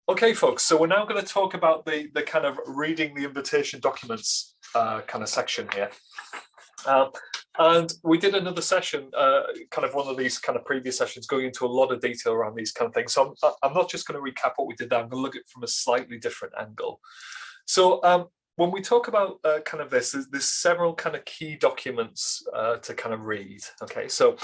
Okay, folks, so we're now going to talk about the kind of reading the invitation documents kind of section here. And we did another session, kind of one of these kind of previous sessions, going into a lot of detail around these kind of things. So I'm not just going to recap what we did there. I'm going to look at it from a slightly different angle. So when we talk about kind of this, there's several kind of key documents to kind of read. Okay, so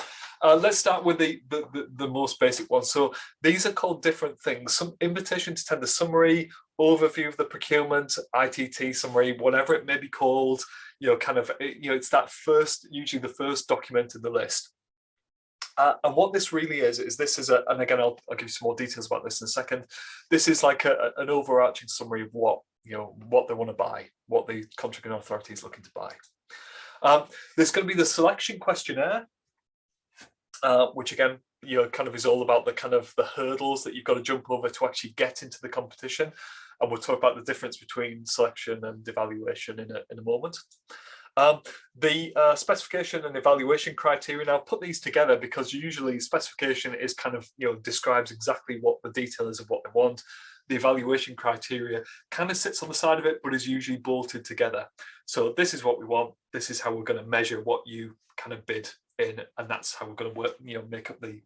let's start with the most basic one. So these are called different things: some invitation to tender summary, overview of the procurement, ITT summary, whatever it may be called. Kind of, it's that first, usually the first document in the list. And what this really is this is and again, I'll give you some more details about this in a second. This is like an overarching summary of what they want to buy, what the contracting authority is looking to buy. There's going to be the selection questionnaire, which again, kind of is all about the hurdles that you've got to jump over to actually get into the competition. And we'll talk about the difference between selection and evaluation in a moment. The specification and evaluation criteria, and I'll put these together because usually specification is kind of, describes exactly what the detail is of what they want. The evaluation criteria kind of sits on the side of it, but is usually bolted together. So this is what we want. This is how we're going to measure what you kind of bid in, and that's how we're going to work, make up the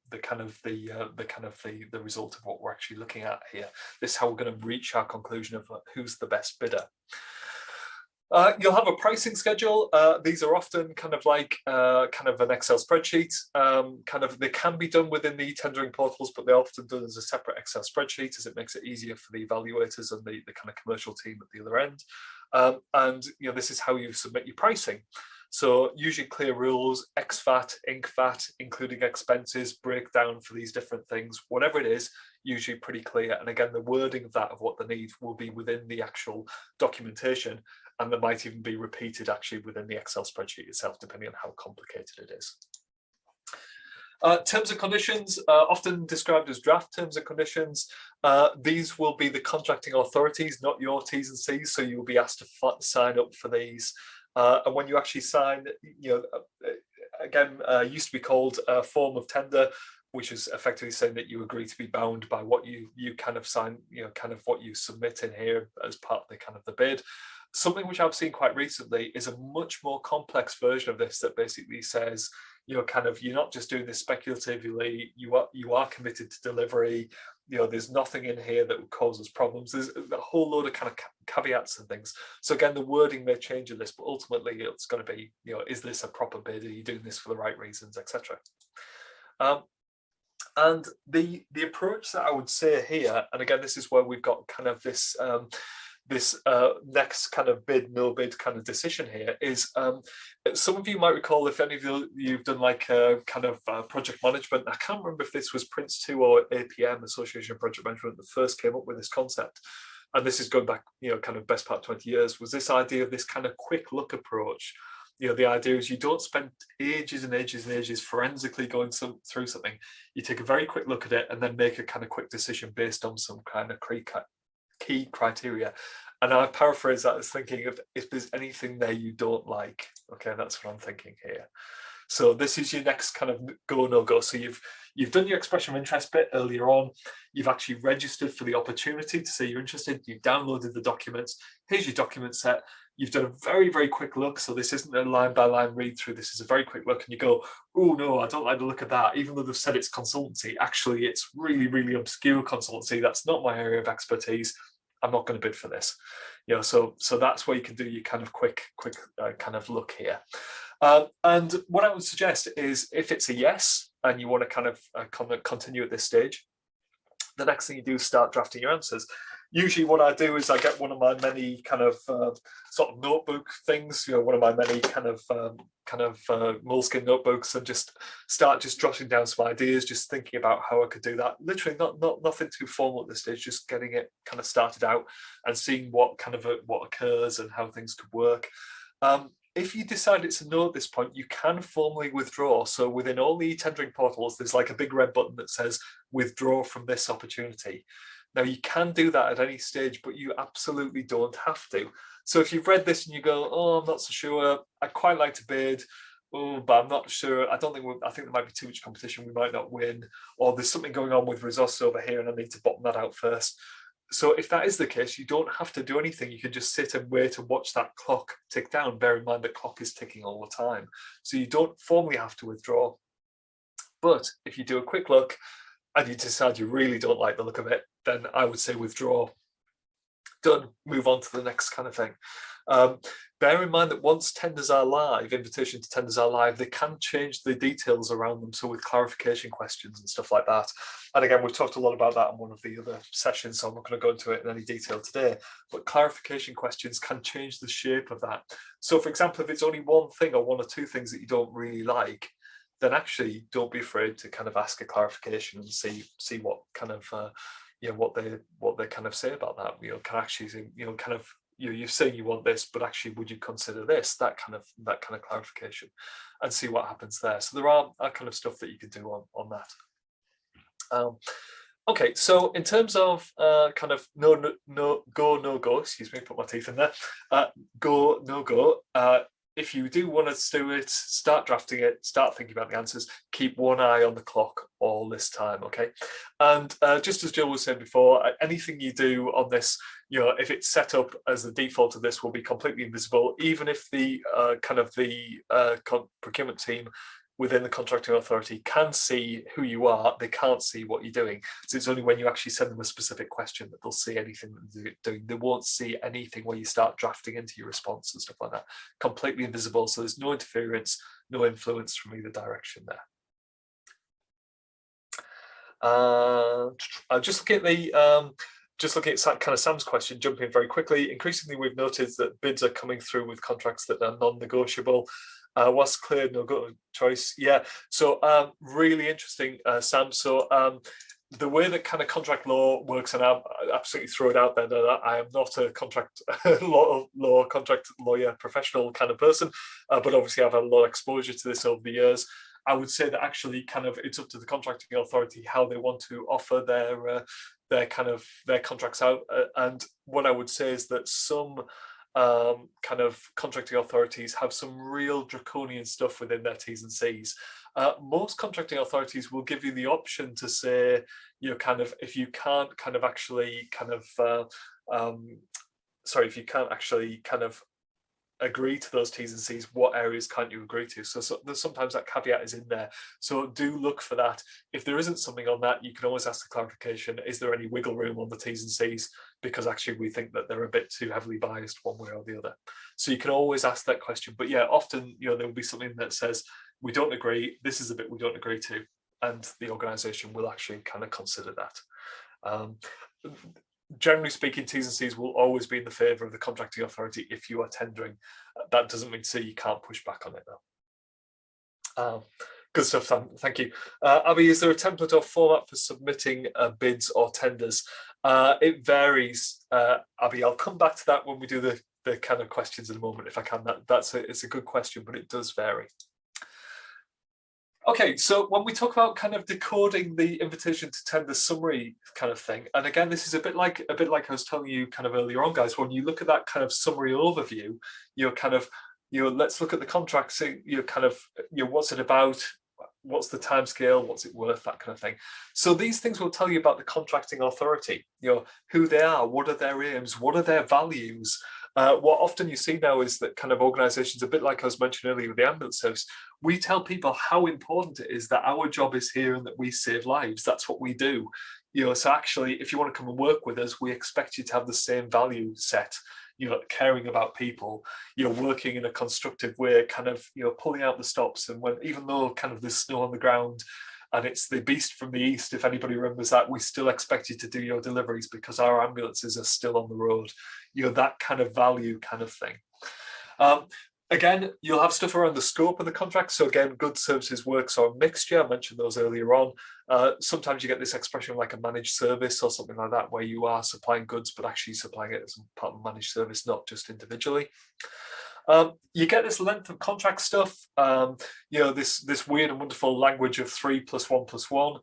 result of what we're actually looking at here. This is how we're going to reach our conclusion of who's the best bidder. You'll have a pricing schedule. These are often kind of like kind of an Excel spreadsheet. They can be done within the tendering portals, but they're often done as a separate Excel spreadsheet, as it makes it easier for the evaluators and the kind of commercial team at the other end. And this is how you submit your pricing. So usually clear rules, ex-VAT, inc-VAT, including expenses, breakdown for these different things, whatever it is, usually pretty clear. And again, the wording of that, of what they need, will be within the actual documentation. And there might even be repeated actually within the Excel spreadsheet itself, depending on how complicated it is. Terms and conditions, often described as draft terms and conditions. These will be the contracting authorities, not your T's and C's, so you'll be asked to sign up for these. And when you actually sign, again, used to be called a form of tender, which is effectively saying that you agree to be bound by what you kind of sign, kind of what you submit in here as part of the kind of the bid. Something which I've seen quite recently is a much more complex version of this that basically says, you're not just doing this speculatively, you are committed to delivery. There's nothing in here that would cause us problems. There's a whole load of kind of caveats and things. So again, the wording may change in this, but ultimately it's going to be, is this a proper bid? Are you doing this for the right reasons, etc. And the approach that I would say here, and again, this is where we've got kind of this next kind of bid, no bid kind of decision here is, some of you might recall, if any of you've done like a kind of project management, I can't remember if this was Prince 2 or APM, Association of Project Management, that first came up with this concept. And this is going back, kind of best part 20 years, was this idea of this kind of quick look approach. The idea is you don't spend ages and ages and ages forensically going through something. You take a very quick look at it and then make a kind of quick decision based on some kind of key criteria. And I paraphrase that as thinking of, if there's anything there you don't like, okay, that's what I'm thinking here. So this is your next kind of go, no go. So you've done your expression of interest bit earlier on. You've actually registered for the opportunity to say you're interested. You've downloaded the documents. Here's your document set. You've done a very, very quick look. So this isn't a line by line read through. This is a very quick look, and you go, oh no, I don't like the look of that. Even though they've said it's consultancy, actually it's really, really obscure consultancy. That's not my area of expertise. I'm not going to bid for this. So that's where you can do your kind of quick kind of look here. And what I would suggest is, if it's a yes and you want to kind of continue at this stage, the next thing you do is start drafting your answers. Usually what I do is I get one of my many kind of sort of notebook things, one of my many kind of moleskin notebooks, and just start jotting down some ideas, just thinking about how I could do that. Literally nothing too formal at this stage, just getting it kind of started out and seeing what occurs and how things could work. If you decide it's a no at this point, you can formally withdraw. So within all the tendering portals, there's like a big red button that says withdraw from this opportunity. Now, you can do that at any stage, but you absolutely don't have to. So if you've read this and you go, oh, I'm not so sure, I'd quite like to bid, oh, but I'm not sure, I think there might be too much competition, we might not win, or there's something going on with resources over here and I need to bottom that out first. So if that is the case, you don't have to do anything. You can just sit and wait and watch that clock tick down. Bear in mind the clock is ticking all the time. So you don't formally have to withdraw. But if you do a quick look and you decide you really don't like the look of it, then I would say withdraw. Done, move on to the next kind of thing. Bear in mind that once tenders are live, invitation to tenders are live, they can change the details around them. So with clarification questions and stuff like that. And again, we've talked a lot about that in one of the other sessions, so I'm not going to go into it in any detail today. But clarification questions can change the shape of that. So for example, if it's only one thing or one or two things that you don't really like, then actually don't be afraid to kind of ask a clarification and see what kind of what they kind of say about that. Can actually kind of you're saying you want this, but actually would you consider this, that kind of clarification, and see what happens there. So there are that kind of stuff that you can do on that. Okay, so in terms of kind of no go, excuse me, put my teeth in there, go, no go, if you do want to do it, start drafting it, start thinking about the answers, keep one eye on the clock all this time, okay? And just as Jill was saying before, anything you do on this, if it's set up as the default of this, will be completely invisible, even if the procurement team within the contracting authority can see who you are, they can't see what you're doing. So it's only when you actually send them a specific question that they'll see anything that you're doing. They won't see anything where you start drafting into your response and stuff like that. Completely invisible, so there's no interference, no influence from either direction there. Just looking at kind of Sam's question, jumping very quickly. Increasingly, we've noticed that bids are coming through with contracts that are non-negotiable. What's clear, no go choice? Yeah, so really interesting, Sam. So the way that kind of contract law works, and I'll absolutely throw it out there that I am not a contract contract lawyer professional kind of person, but obviously I've had a lot of exposure to this over the years. I would say that actually kind of it's up to the contracting authority how they want to offer their contracts out. And what I would say is that some kind of contracting authorities have some real draconian stuff within their T's and C's. Most contracting authorities will give you the option to say, kind of, if you can't kind of actually kind of, if you can't actually kind of agree to those T's and C's, what areas can't you agree to? So there's sometimes that caveat is in there. So do look for that. If there isn't something on that, you can always ask the clarification, is there any wiggle room on the T's and C's? Because actually we think that they're a bit too heavily biased one way or the other. So you can always ask that question. But yeah, often, there will be something that says, we don't agree, this is a bit we don't agree to. And the organisation will actually kind of consider that. Generally speaking, T's and C's will always be in the favour of the contracting authority if you are tendering. That doesn't mean to say you can't push back on it though. Good stuff, Sam. Thank you. Abby, is there a template or format for submitting bids or tenders? It varies, Abby. I'll come back to that when we do the kind of questions in a moment, if I can. It's a good question, but it does vary. Okay, so when we talk about kind of decoding the invitation to tender summary kind of thing, and again, this is a bit like I was telling you kind of earlier on, guys. When you look at that kind of summary overview, let's look at the contract. So what's it about? What's the timescale? What's it worth? That kind of thing. So these things will tell you about the contracting authority. Who they are, what are their aims, what are their values. What often you see now is that kind of organisations, a bit like I was mentioning earlier with the ambulance service, we tell people how important it is that our job is here and that we save lives. That's what we do. So actually, if you want to come and work with us, we expect you to have the same value set. Caring about people, working in a constructive way, kind of, pulling out the stops. And even though kind of there's snow on the ground and it's the beast from the east, if anybody remembers that, we still expect you to do your deliveries because our ambulances are still on the road. That kind of value kind of thing. Again, you'll have stuff around the scope of the contract. So again, goods, services, works, or mixture. I mentioned those earlier on. Sometimes you get this expression like a managed service or something like that, where you are supplying goods, but actually supplying it as part of a managed service, not just individually. You get this length of contract stuff, this weird and wonderful language of 3 + 1 + 1.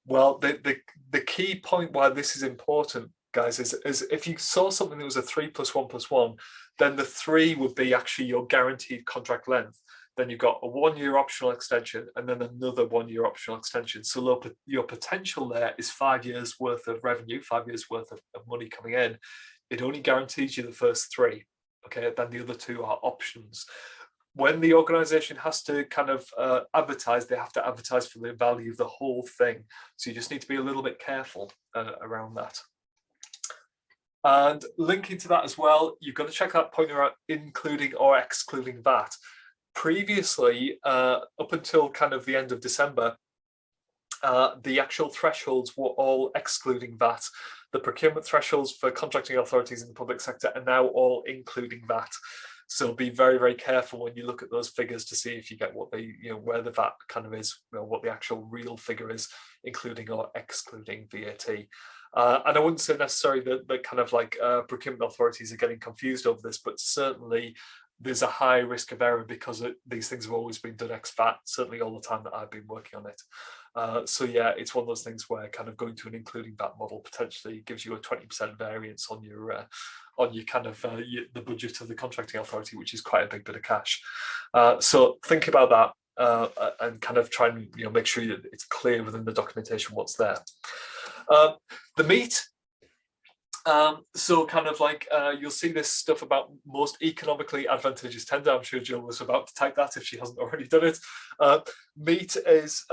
Well, the key point why this is important, guys, is if you saw something that was a 3 + 1 + 1, then the 3 would be actually your guaranteed contract length. then you've got a 1 year optional extension, and then another 1 year optional extension. So your potential there is 5 years worth of revenue, 5 years worth of money coming in. It only guarantees you the first 3. Okay, then the other 2 are options. When the organization has to kind of advertise, they have to advertise for the value of the whole thing. So you just need to be a little bit careful around that. And linking to that as well, you've got to check that point around including or excluding VAT. Previously, up until kind of the end of December, the actual thresholds were all excluding VAT. The procurement thresholds for contracting authorities in the public sector are now all including VAT. So be very, very careful when you look at those figures to see if you get what they, where the VAT kind of is, what the actual real figure is, including or excluding VAT. And I wouldn't say necessarily that kind of like procurement authorities are getting confused over this, but certainly there's a high risk of error because these things have always been done ex-VAT, certainly all the time that I've been working on it. So yeah, it's one of those things where kind of going to an including VAT model potentially gives you a 20% variance on your kind of the budget of the contracting authority, which is quite a big bit of cash. So think about that and kind of try and make sure that it's clear within the documentation what's there. The meat. So kind of like you'll see this stuff about most economically advantageous tender. I'm sure Jill was about to type that if she hasn't already done it. Meat is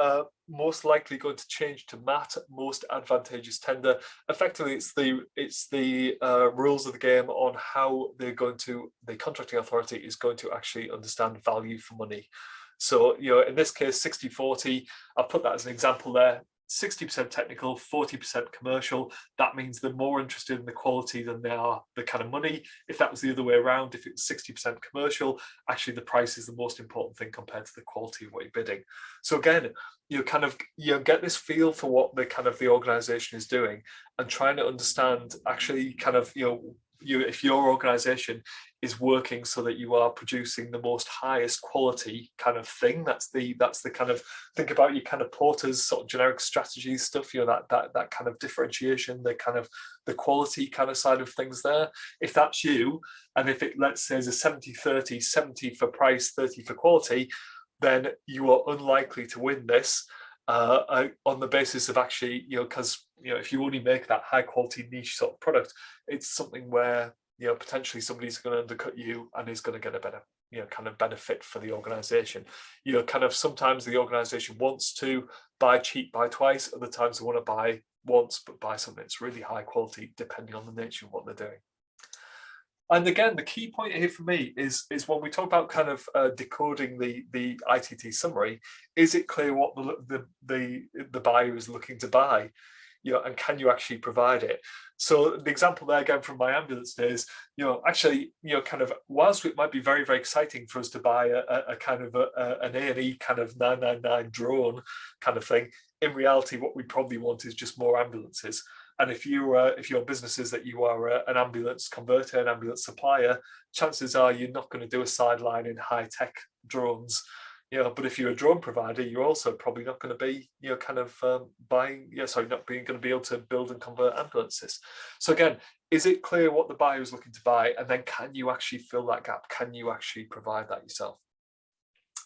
most likely going to change to MAT, most advantageous tender. Effectively, it's the rules of the game on how the contracting authority is going to actually understand value for money. So in this case, 60-40. I'll put that as an example there. 60% technical, 40% commercial. That means they're more interested in the quality than they are the kind of money. If that was the other way around, if it's 60% commercial, actually the price is the most important thing compared to the quality of what you're bidding. So again, you kind of get this feel for what the organization is doing and trying to understand actually kind of if your organization is working so that you are producing the most highest quality kind of thing. That's the kind of, think about your kind of Porter's sort of generic strategies stuff, that kind of differentiation, the quality kind of side of things there. If that's you, and if it, let's say, is a 70-30, 70 for price, 30 for quality, then you are unlikely to win this on the basis of actually, because if you only make that high quality niche sort of product, it's something where potentially somebody's going to undercut you and is going to get a better kind of benefit for the organization. Kind of sometimes the organization wants to buy cheap, buy twice. Other times they want to buy once but buy something that's really high quality, depending on the nature of what they're doing. And again, the key point here for me is when we talk about kind of decoding the ITT summary, is it clear what the buyer is looking to buy? And can you actually provide it? So the example there again from my ambulance days, actually, kind of, whilst it might be very, very exciting for us to buy a kind of an A&E kind of 999 drone kind of thing, in reality, what we probably want is just more ambulances. And if your business is that you are an ambulance converter, an ambulance supplier, chances are you're not going to do a sideline in high-tech drones. But if you're a drone provider, you're also probably not going to be, kind of not being going to be able to build and convert ambulances. So again, is it clear what the buyer is looking to buy? And then can you actually fill that gap? Can you actually provide that yourself?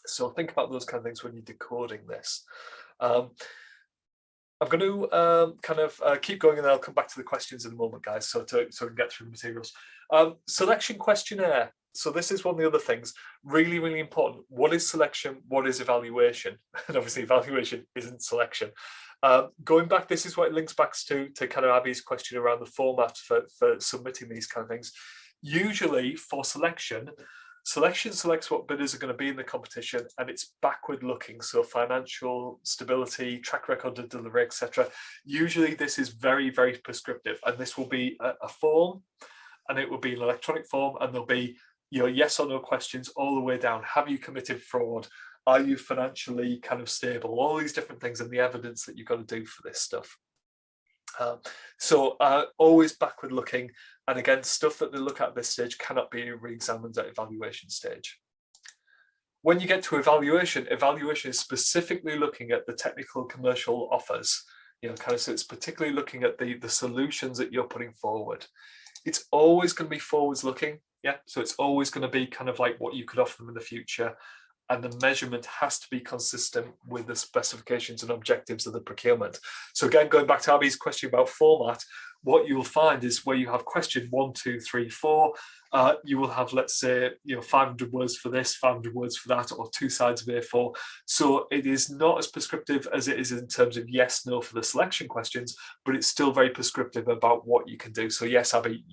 So think about those kind of things when you're decoding this. I'm going to kind of keep going, and then I'll come back to the questions in a moment, guys, so we can get through the materials. Selection questionnaire. So this is one of the other things, really, really important. What is selection? What is evaluation? And obviously evaluation isn't selection. Going back, this is what it links back to kind of Abby's question around the format for submitting these kind of things. Usually for selection selects what bidders are going to be in the competition, and it's backward looking, so financial stability, track record of delivery, etc. Usually this is very, very prescriptive, and this will be a form, and it will be an electronic form, and there'll be yes or no questions all the way down. Have you committed fraud? Are you financially kind of stable? All these different things and the evidence that you've got to do for this stuff. So always backward looking, and again, stuff that they look at this stage cannot be re-examined at evaluation stage. When you get to evaluation is specifically looking at the technical commercial offers, so it's particularly looking at the solutions that you're putting forward. It's always going to be forwards looking, so it's always going to be kind of like what you could offer them in the future. and the measurement has to be consistent with the specifications and objectives of the procurement. So again, going back to Abby's question about format, what you will find is where you have question 1, 2, 3, 4, you will have, let's say, 500 words for this, 500 words for that, or 2 sides of A4. So it is not as prescriptive as it is in terms of yes, no for the selection questions, but it's still very prescriptive about what you can do. So yes, Abby,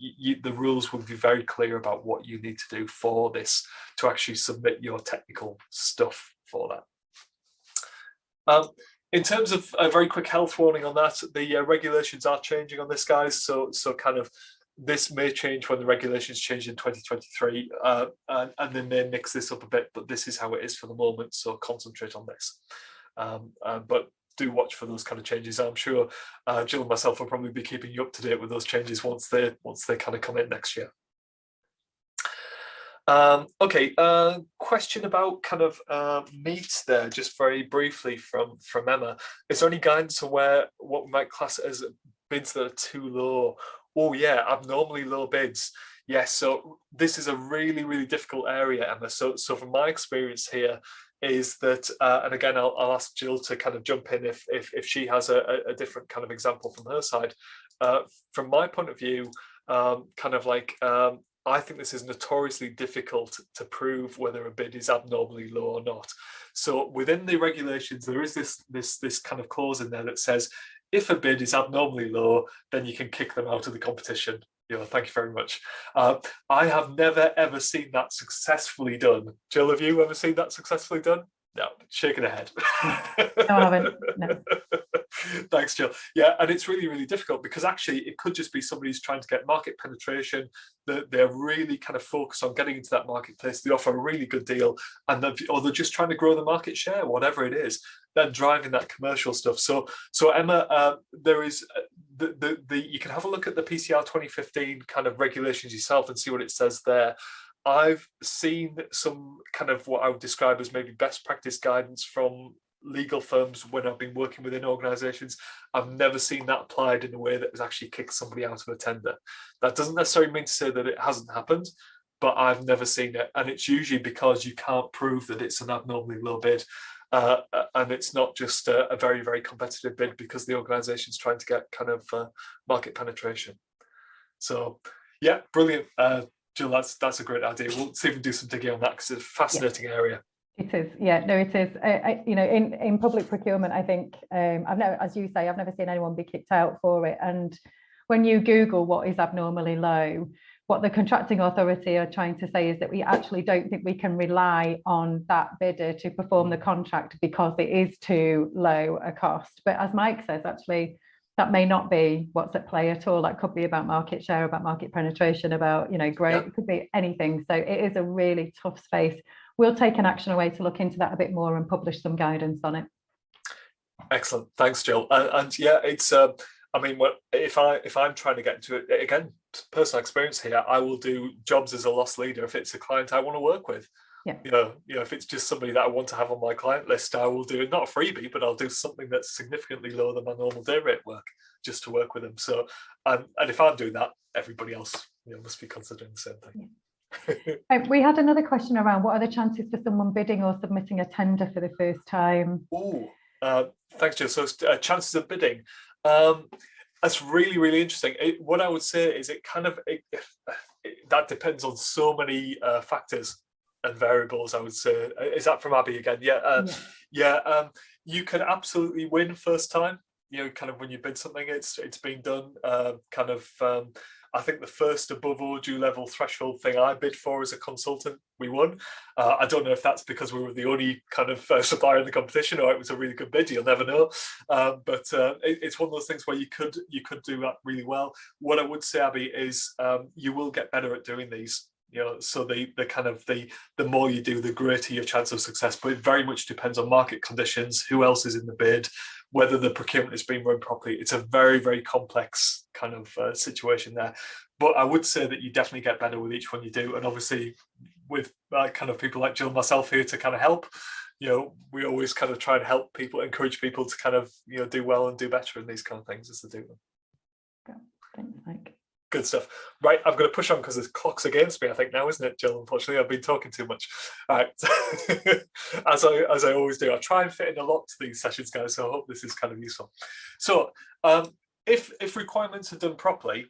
the rules will be very clear about what you need to do for this to actually submit your technical stuff for that. In terms of a very quick health warning on that, the regulations are changing on this, guys. So kind of this may change when the regulations change in 2023, and they may mix this up a bit, but this is how it is for the moment. So concentrate on this. But do watch for those kind of changes. I'm sure Jill and myself will probably be keeping you up to date with those changes once they kind of come in next year. Okay, question about kind of meat there, just very briefly from Emma. Is there any guidance on what we might class as bids that are too low? Oh yeah, abnormally low bids. Yes, so this is a really, really difficult area, Emma. So from my experience here is that, and again, I'll ask Jill to kind of jump in if she has a different kind of example from her side. From my point of view, kind of like, I think this is notoriously difficult to prove whether a bid is abnormally low or not. So within the regulations, there is this kind of clause in there that says, if a bid is abnormally low, then you can kick them out of the competition. Thank you very much. I have never, ever seen that successfully done. Jill, have you ever seen that successfully done? No, shaking her head. No, I haven't. No. Thanks, Jill. Yeah, and it's really, really difficult because actually it could just be somebody who's trying to get market penetration. They're really kind of focused on getting into that marketplace. They offer a really good deal, or they're just trying to grow the market share, whatever it is. They're driving that commercial stuff. So Emma, there is you can have a look at the PCR 2015 kind of regulations yourself and see what it says there. I've seen some kind of what I would describe as maybe best practice guidance from legal firms when I've been working within organizations. I've never seen that applied in a way that has actually kicked somebody out of a tender. That doesn't necessarily mean to say that it hasn't happened, but I've never seen it. And it's usually because you can't prove that it's an abnormally low bid. And it's not just a very, very competitive bid because the organization's trying to get kind of market penetration. So yeah, brilliant. Jill, that's a great idea. We'll see if we can do some digging on that because it's a fascinating area. It is, yeah, no, it is. In public procurement, I think I've never, as you say, I've never seen anyone be kicked out for it. And when you Google what is abnormally low, what the contracting authority are trying to say is that we actually don't think we can rely on that bidder to perform the contract because it is too low a cost. But as Mike says, actually, that may not be what's at play at all. That could be about market share, about market penetration, about growth. Yeah. It could be anything. So it is a really tough space. We'll take an action away to look into that a bit more and publish some guidance on it. Excellent, thanks, Jill. And yeah, it's I mean, if I'm trying to get into it, again, personal experience here, I will do jobs as a loss leader if it's a client I want to work with. Yeah. If it's just somebody that I want to have on my client list, I will do it, not a freebie, but I'll do something that's significantly lower than my normal day rate work just to work with them. So, and if I'm doing that, everybody else must be considering the same thing. Yeah. We had another question around what are the chances for someone bidding or submitting a tender for the first time? Oh, thanks, Jill. So chances of bidding. That's really, really interesting. What I would say is that depends on so many factors and variables, I would say. Is that from Abby again? Yeah. You can absolutely win first time. Kind of when you bid something, it's been done. I think the first above overdue level threshold thing I bid for as a consultant, we won. I don't know if that's because we were the only kind of supplier in the competition or it was a really good bid. You'll never know. But it's one of those things where you could do that really well. What I would say, Abby, is you will get better at doing these. So the more you do, the greater your chance of success. But it very much depends on market conditions, who else is in the bid, whether the procurement is being run properly. It's a very, very complex kind of situation there. But I would say that you definitely get better with each one you do. And obviously with kind of people like Jill and myself here to kind of help, we always kind of try and help people, encourage people to kind of, do well and do better in these kind of things as they do them. Thanks, Mike. Good stuff. Right, I'm going to push on because there's clocks against me, I think now, isn't it, Jill? Unfortunately, I've been talking too much. All right, as I always do, I try and fit in a lot to these sessions, guys. So I hope this is kind of useful. So if requirements are done properly,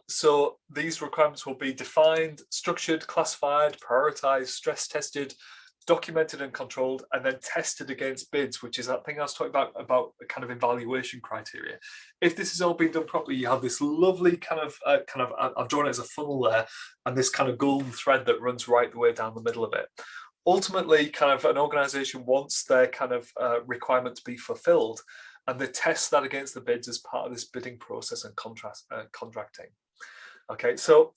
so these requirements will be defined, structured, classified, prioritized, stress tested, documented and controlled, and then tested against bids, which is that thing I was talking about the kind of evaluation criteria. If this has all been done properly, you have this lovely kind of I've drawn it as a funnel there, and this kind of golden thread that runs right the way down the middle of it. Ultimately, kind of an organization wants their kind of requirement to be fulfilled, and they test that against the bids as part of this bidding process and contracting. Okay, so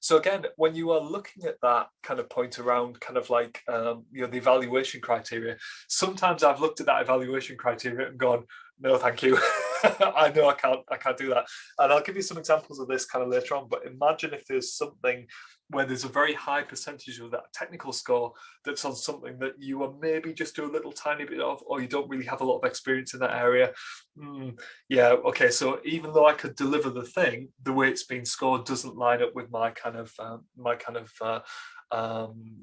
again, when you are looking at that kind of point around kind of like the evaluation criteria, sometimes I've looked at that evaluation criteria and gone, no, thank you. I know I can't do that. And I'll give you some examples of this kind of later on. But imagine if there's something where there's a very high percentage of that technical score that's on something that you are maybe just do a little tiny bit of, or you don't really have a lot of experience in that area. Yeah, okay, so even though I could deliver the thing, the way it's been scored doesn't line up with my kind of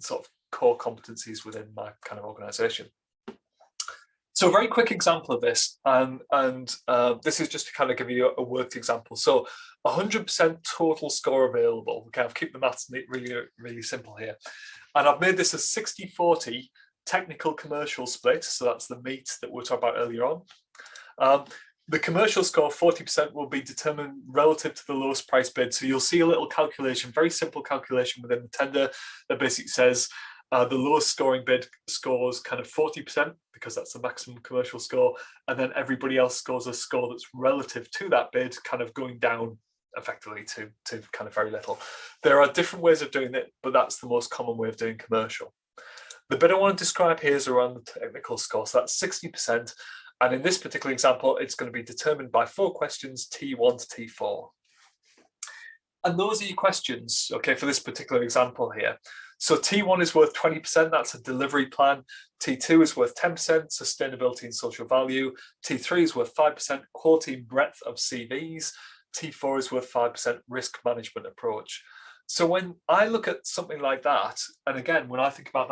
sort of core competencies within my kind of organization. So a very quick example of this, and this is just to kind of give you a worked example. So 100% total score available. Okay, I've kept the maths really, really simple here. And I've made this a 60-40 technical commercial split. So that's the meat that we were talking about earlier on. The commercial score, 40%, will be determined relative to the lowest price bid. So you'll see a little calculation, very simple calculation within the tender that basically says, the lowest scoring bid scores kind of 40% because that's the maximum commercial score, and then everybody else scores a score that's relative to that bid, kind of going down effectively to kind of very little. There are different ways of doing it, but that's the most common way of doing commercial. The bit I want to describe here is around the technical score, so that's 60%, and in this particular example, it's going to be determined by 4 questions, T1 to T4. And those are your questions, okay, for this particular example here. So T1 is worth 20%, that's a delivery plan. T2 is worth 10%, sustainability and social value. T3 is worth 5%, quality and breadth of CVs. T4 is worth 5%, risk management approach. So when I look at something like that, and again, when I think about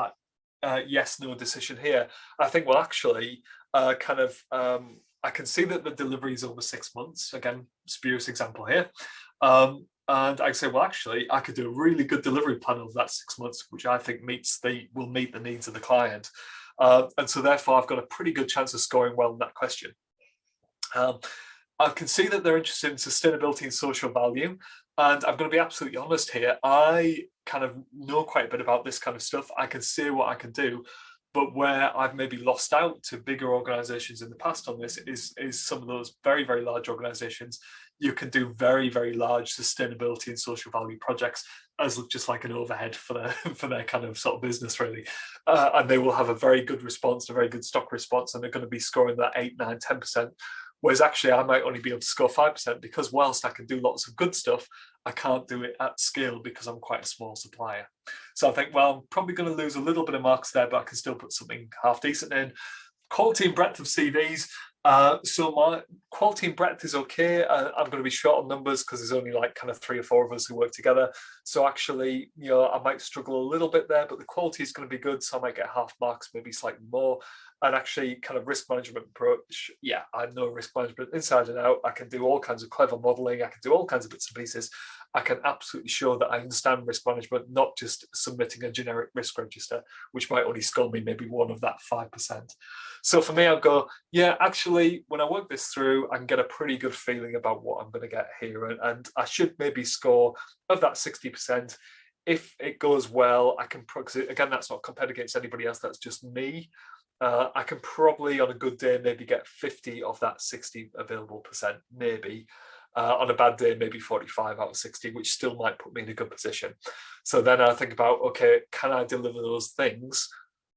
that yes, no decision here, I think, well, actually, I can see that the delivery is over 6 months. Again, spurious example here. And I say, well, actually, I could do a really good delivery plan of that 6 months, which I think will meet the needs of the client. And so therefore, I've got a pretty good chance of scoring well in that question. I can see that they're interested in sustainability and social value. And I'm going to be absolutely honest here. I kind of know quite a bit about this kind of stuff. I can see what I can do. But where I've maybe lost out to bigger organizations in the past on this is some of those very, very large organizations. You can do very, very large sustainability and social value projects as just like an overhead for their kind of sort of business, really. And they will have a very good response, a very good stock response, and they're going to be scoring that 8, 9, 10%. Whereas actually I might only be able to score 5% because whilst I can do lots of good stuff, I can't do it at scale because I'm quite a small supplier. So I think, well, I'm probably going to lose a little bit of marks there, but I can still put something half decent in. Quality and breadth of CVs. So my quality and breadth is okay. I'm going to be short on numbers because there's only like kind of 3 or 4 of us who work together. So actually, I might struggle a little bit there, but the quality is going to be good. So I might get half marks, maybe slightly more. And actually kind of risk management approach. Yeah, I know risk management inside and out. I can do all kinds of clever modeling. I can do all kinds of bits and pieces. I can absolutely show that I understand risk management, not just submitting a generic risk register, which might only score me maybe one of that 5%. So for me, I'll go, yeah, actually, when I work this through, I can get a pretty good feeling about what I'm going to get here. And I should maybe score of that 60%. If it goes well, I can, again, that's not compared against anybody else, that's just me. I can probably on a good day maybe get 50 of that 60 available percent, maybe. On a bad day, maybe 45 out of 60, which still might put me in a good position. So then I think about, okay, can I deliver those things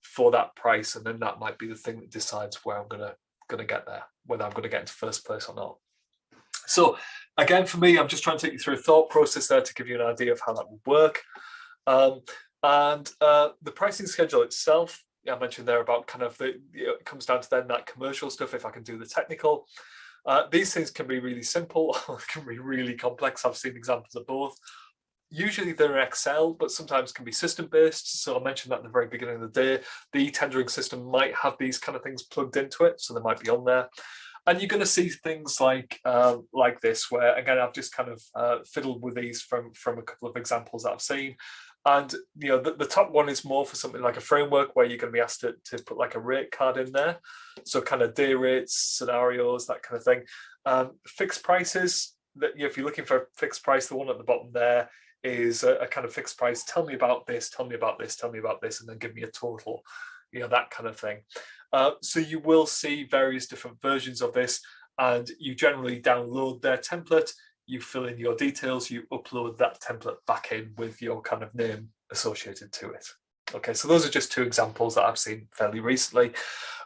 for that price? And then that might be the thing that decides where I'm gonna get there, whether I'm gonna get into first place or not. So again, for me, I'm just trying to take you through a thought process there to give you an idea of how that would work. The pricing schedule itself, I mentioned there about kind of it comes down to then that commercial stuff, if I can do the technical. These things can be really simple or can be really complex. I've seen examples of both. Usually they're in Excel, but sometimes can be system-based. So I mentioned that at the very beginning of the day. The e-tendering system might have these kind of things plugged into it, so they might be on there. And you're going to see things like this, where again I've just kind of fiddled with these from a couple of examples that I've seen. And the top one is more for something like a framework where you're going to be asked to put like a rate card in there, so kind of day rates, scenarios, that kind of thing. Fixed prices. That if you're looking for a fixed price, the one at the bottom there is a kind of fixed price. Tell me about this. Tell me about this. Tell me about this, and then give me a total. That kind of thing. So you will see various different versions of this, and you generally download their template, you fill in your details, you upload that template back in with your kind of name associated to it. Okay, so those are just two examples that I've seen fairly recently.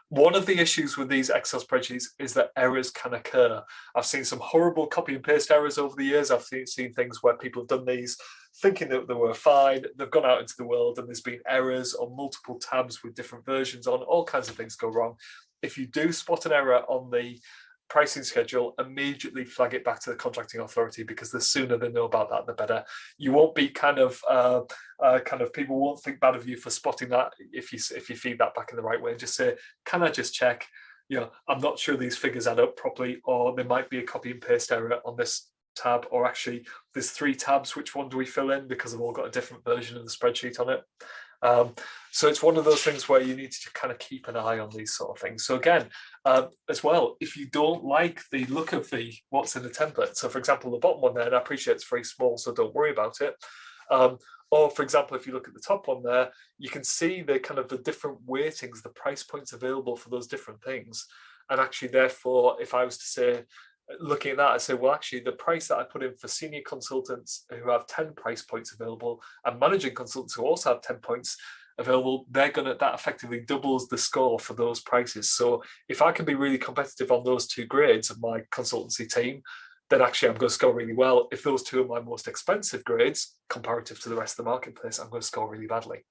One of the issues with these Excel spreadsheets is that errors can occur. I've seen some horrible copy and paste errors over the years. I've seen things where people have done these thinking that they were fine. They've gone out into the world and there's been errors on multiple tabs with different versions on. All kinds of things go wrong. If you do spot an error on the pricing schedule, immediately flag it back to the contracting authority, because the sooner they know about that, the better. You won't be people won't think bad of you for spotting that if you feed that back in the right way. Just say, can I just check? I'm not sure these figures add up properly, or there might be a copy and paste error on this tab, or actually there's 3 tabs. Which one do we fill in? Because they've all got a different version of the spreadsheet on it. So it's one of those things where you need to kind of keep an eye on these sort of things. So again, as well, if you don't like the look of what's in the template, so for example, the bottom one there, and I appreciate it's very small, so don't worry about it. Or for example, if you look at the top one there, you can see the kind of the different weightings, the price points available for those different things. And actually, therefore, if I was to say, looking at that, I say, well, actually, the price that I put in for senior consultants who have 10 price points available, and managing consultants who also have 10 points available, that effectively doubles the score for those prices. So if I can be really competitive on those 2 grades of my consultancy team, then actually I'm going to score really well. If those 2 are my most expensive grades comparative to the rest of the marketplace, I'm going to score really badly.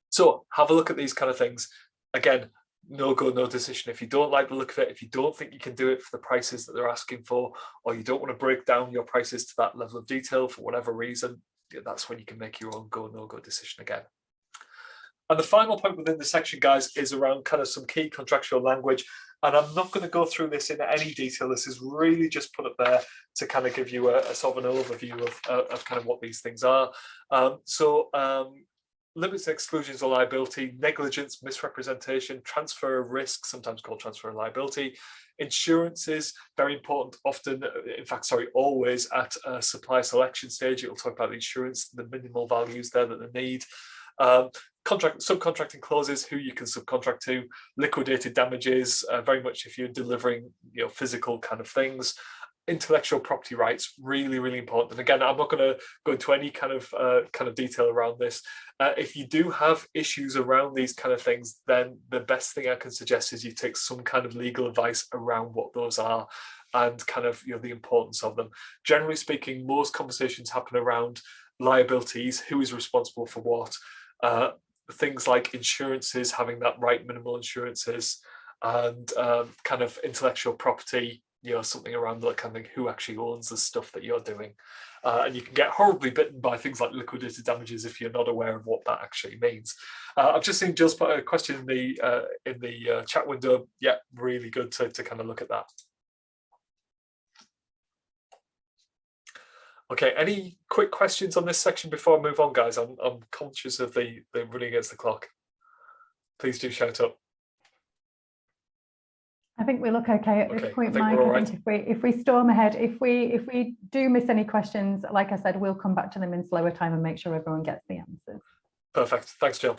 So have a look at these kind of things. Again, no go, no decision. If you don't like the look of it, if you don't think you can do it for the prices that they're asking for, or you don't want to break down your prices to that level of detail for whatever reason, that's when you can make your own go, no go decision again. And the final point within the section, guys, is around kind of some key contractual language. And I'm not going to go through this in any detail. This is really just put up there to kind of give you a sort of an overview of kind of what these things are. Limits and exclusions of liability, negligence, misrepresentation, transfer of risk, sometimes called transfer of liability, insurances, very important, often, in fact, sorry, always at a supply selection stage. It will talk about the insurance, the minimal values there that they need. Subcontracting clauses, who you can subcontract to, liquidated damages, very much if you're delivering physical kind of things. Intellectual property rights, really, really important. And again, I'm not going to go into any kind of detail around this. If you do have issues around these kind of things, then the best thing I can suggest is you take some kind of legal advice around what those are and kind of the importance of them. Generally speaking, most conversations happen around liabilities, who is responsible for what, things like insurances, having that right minimal insurances, and kind of intellectual property, something around that kind of thing, who actually owns the stuff that you're doing. And you can get horribly bitten by things like liquidated damages if you're not aware of what that actually means. I've just seen Jill's put a question in the chat window. Yeah, really good to kind of look at that. Okay, any quick questions on this section before I move on, guys? I'm conscious of the running against the clock. Please do shout up. I think we look okay at this point, Mike. I think if we storm ahead, if we do miss any questions, like I said, we'll come back to them in slower time and make sure everyone gets the answers. Perfect. Thanks, Jill.